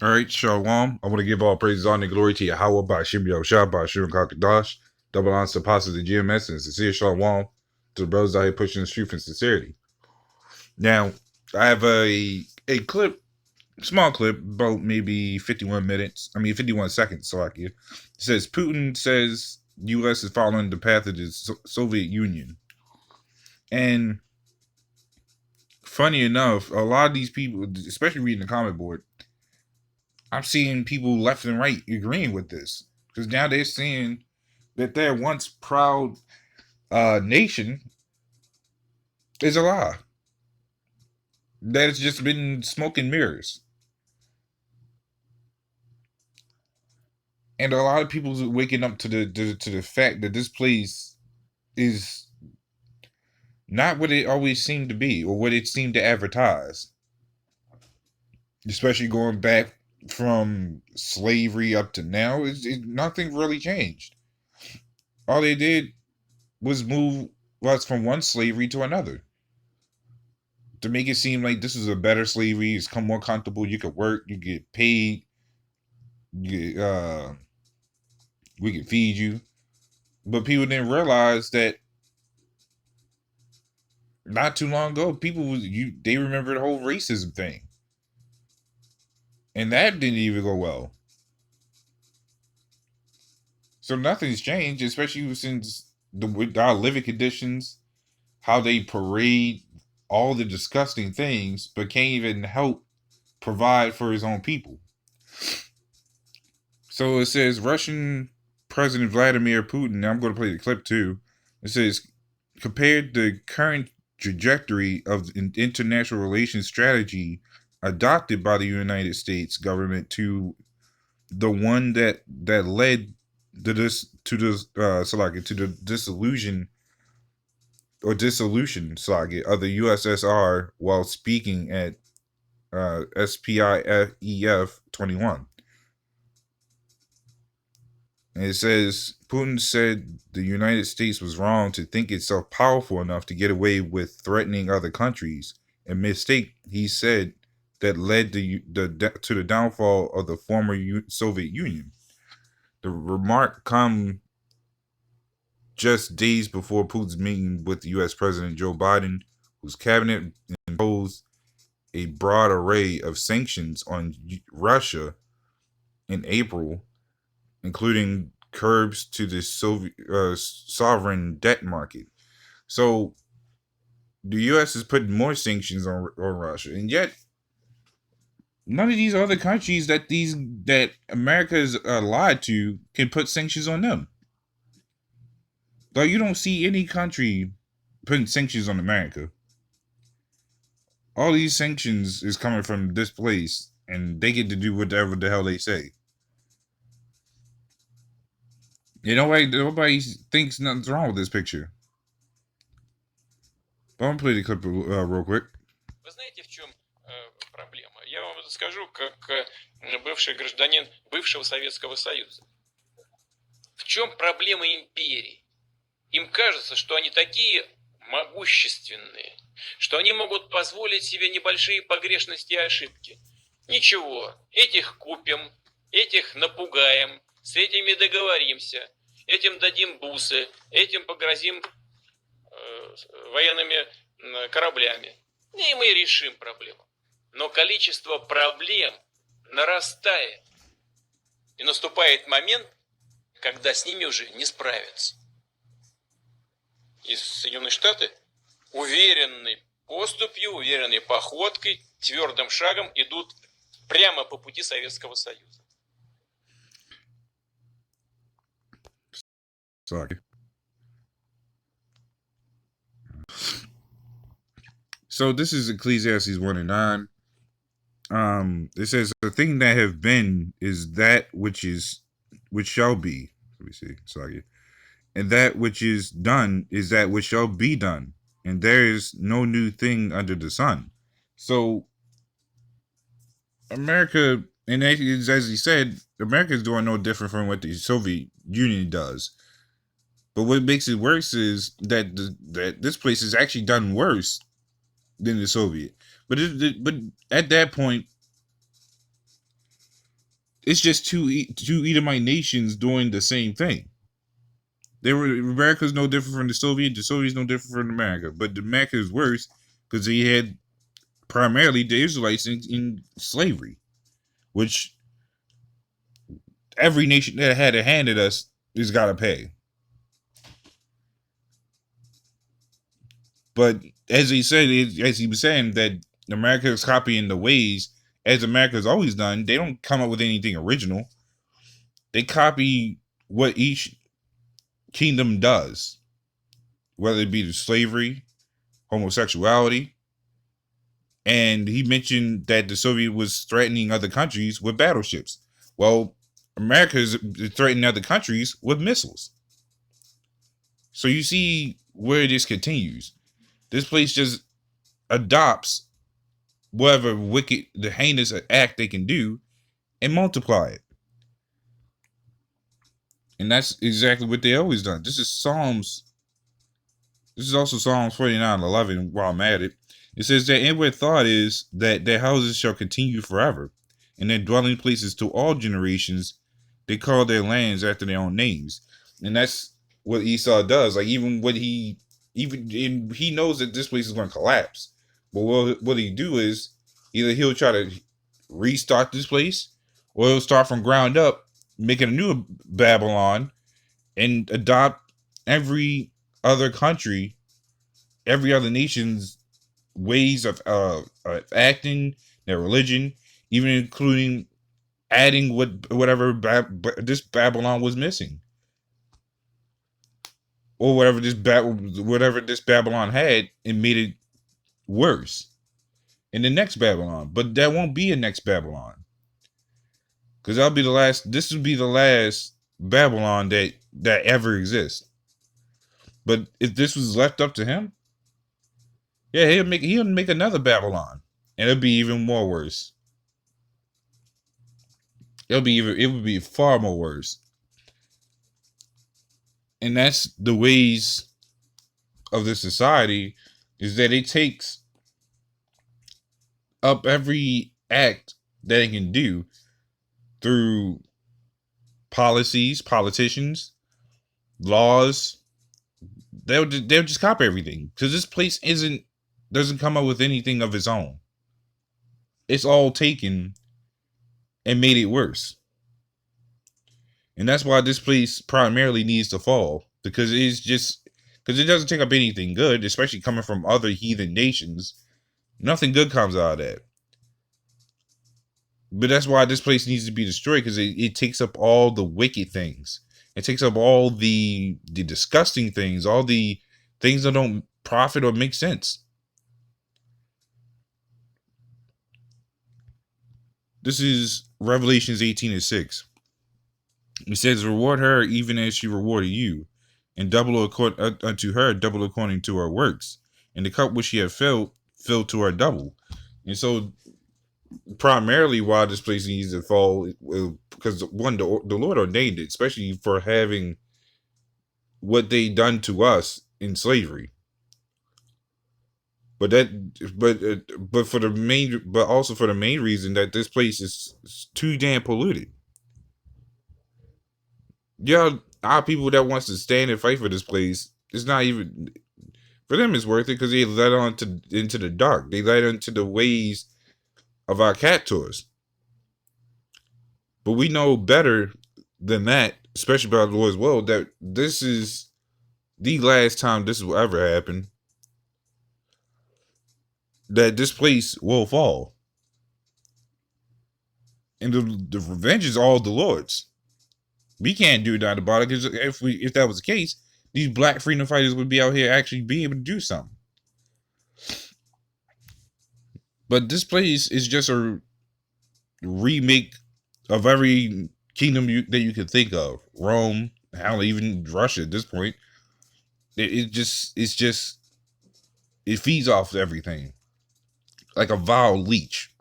All right, Shalom. I want to give all praises, honor, and glory to YAHAWAHSHI'S, Kakadash, double honors to apostles of GMS, and sincere Shalom to the brothers out here pushing the truth and sincerity. Now, I have a clip, small clip, about maybe 51 seconds, so it says Putin says U.S. is following the path of the Soviet Union. And funny enough, a lot of these people, especially reading the comment board, I'm seeing people left and right agreeing with this, because now they're seeing that their once proud nation is a lie. That it's just been smoke and mirrors. And a lot of people are waking up to the fact that this place is not what it always seemed to be, or what it seemed to advertise. Especially going back from slavery up to now, nothing really changed. All they did was move us from one slavery to another, to make it seem like this is a better slavery. It's more comfortable. You could work. You get paid. You we can feed you. But people didn't realize that not too long ago, they remember the whole racism thing, and that didn't even go well. So nothing's changed, especially since our living conditions, how they parade all the disgusting things, but can't even help provide for his own people. So it says Russian President Vladimir Putin, I'm going to play the clip too. It says, compared the current trajectory of international relations strategy adopted by the United States government to the one that led to the dissolution saga of the USSR while speaking at SPIEF 21. And it says, Putin said the United States was wrong to think itself powerful enough to get away with threatening other countries, a mistake, he said, that led to the downfall of the former Soviet Union. The remark come just days before Putin's meeting with U.S. President Joe Biden, whose cabinet imposed a broad array of sanctions on Russia in April, including curbs to the sovereign debt market. So the U.S. is putting more sanctions on Russia, and yet none of these other countries that America is allied to can put sanctions on them. Like, you don't see any country putting sanctions on America. All these sanctions is coming from this place, and they get to do whatever the hell they say. You know, nobody thinks nothing's wrong with this picture. But I'm gonna play the clip real quick. Вы знаете, в чем проблема? Я вам это скажу, как бывший гражданин бывшего Советского Союза. В чем проблема империи? Им кажется, что они такие могущественные, что они могут позволить себе небольшие погрешности и ошибки. Ничего, этих купим, этих напугаем, с этими договоримся, этим дадим бусы, этим погрозим военными кораблями. И мы решим проблему. Но количество проблем нарастает. И наступает момент, когда с ними уже не справятся. И Соединенные Штаты уверенной поступью, уверенной походкой, твердым шагом идут прямо по пути Советского Союза. Sorry. So this is Ecclesiastes 1:9. It says, the thing that have been is that which shall be. Let me see. Sorry. And that which is done is that which shall be done. And there is no new thing under the sun. So America, and as he said, America is doing no different from what the Soviet Union does. But what makes it worse is that that this place is actually done worse than the Soviet. But at that point, It's just two Edomite nations doing the same thing. America's no different from the Soviet. The Soviets no different from America, but America is worse because they had primarily the Israelites in slavery, which every nation that had a hand at us has got to pay. But as he said, as he was saying, that America is copying the ways as America's always done. They don't come up with anything original. They copy what each kingdom does, whether it be the slavery, homosexuality. And he mentioned that the Soviet was threatening other countries with battleships. Well, America is threatening other countries with missiles. So you see where this continues. This place just adopts whatever wicked, the heinous act they can do and multiply it. And that's exactly what they always done. This is also Psalms 49:11. While I'm at it, it says that inward thought is that their houses shall continue forever, and their dwelling places to all generations. They call their lands after their own names, and that's what Esau does. Like he knows that this place is going to collapse, but what he do is either he'll try to restart this place, or he'll start from ground up, making a new Babylon, and adopt every other country, every other nation's ways of acting, their religion, even including adding whatever this Babylon was missing, or whatever this Babylon had, and made it worse in the next Babylon. But that won't be a next Babylon, because that'll be the last. This will be the last Babylon that ever exists. But if this was left up to him, yeah, he'll make another Babylon, and it'll be even more worse. It would be far more worse. And that's the ways of the society, is that it takes up every act that it can do through policies, politicians, laws. They'll just copy everything, because this place doesn't come up with anything of its own. It's all taken and made it worse. And that's why this place primarily needs to fall, because it doesn't take up anything good, especially coming from other heathen nations. Nothing good comes out of that. But that's why this place needs to be destroyed, because it takes up all the wicked things. It takes up all the disgusting things, all the things that don't profit or make sense. This is Revelations 18:6. It says, "Reward her even as she rewarded you, and double unto her double according to her works. And the cup which she had filled to her double." And so, primarily, why this place needs to fall, because one, the Lord ordained it, especially for having what they done to us in slavery. But also for the main reason that this place is too damn polluted. Yeah, our people that wants to stand and fight for this place, it's not even for them. It's worth it because they led on into the dark. They led into the ways of our cat tours. But we know better than that, especially about the Lord's will, that this is the last time this will ever happen. That this place will fall, and the revenge is all the Lord's. We can't do that about it, because if that was the case, these black freedom fighters would be out here actually being able to do something. But this place is just a remake of every kingdom that you could think of. Rome, hell, even Russia at this point. It feeds off everything like a vile leech,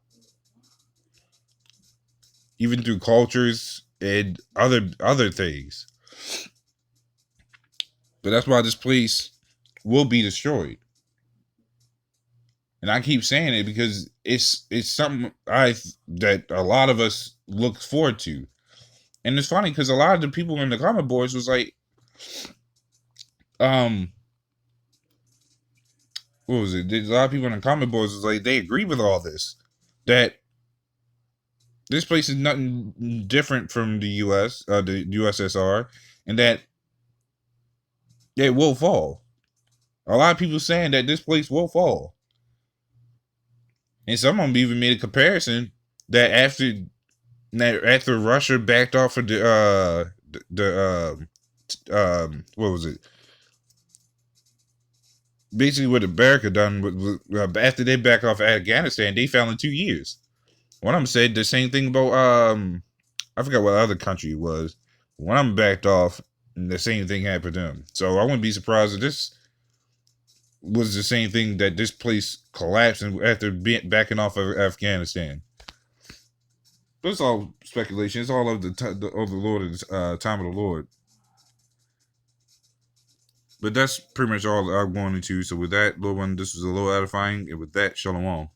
even through cultures and other things. But that's why this place will be destroyed. And I keep saying it because it's something that a lot of us look forward to. And it's funny because a lot of the people in the comment boards was like, um, what was it? There's a lot of people in the comment boards was like they agree with all this. That this place is nothing different from the U.S., the USSR, and that it will fall. A lot of people saying that this place will fall, and some of them even made a comparison that after Russia backed off of what was it? Basically, what America done after they back off Afghanistan, they fell in 2 years. One of them said the same thing about I forgot what other country it was. One of them backed off, and the same thing happened to them. So I wouldn't be surprised if this was the same thing, that this place collapsed after backing off of Afghanistan. But it's all speculation. It's all of the Lord and time of the Lord. But that's pretty much all I'm going into. So with that, Lord one, this was a little edifying, and with that, shalom.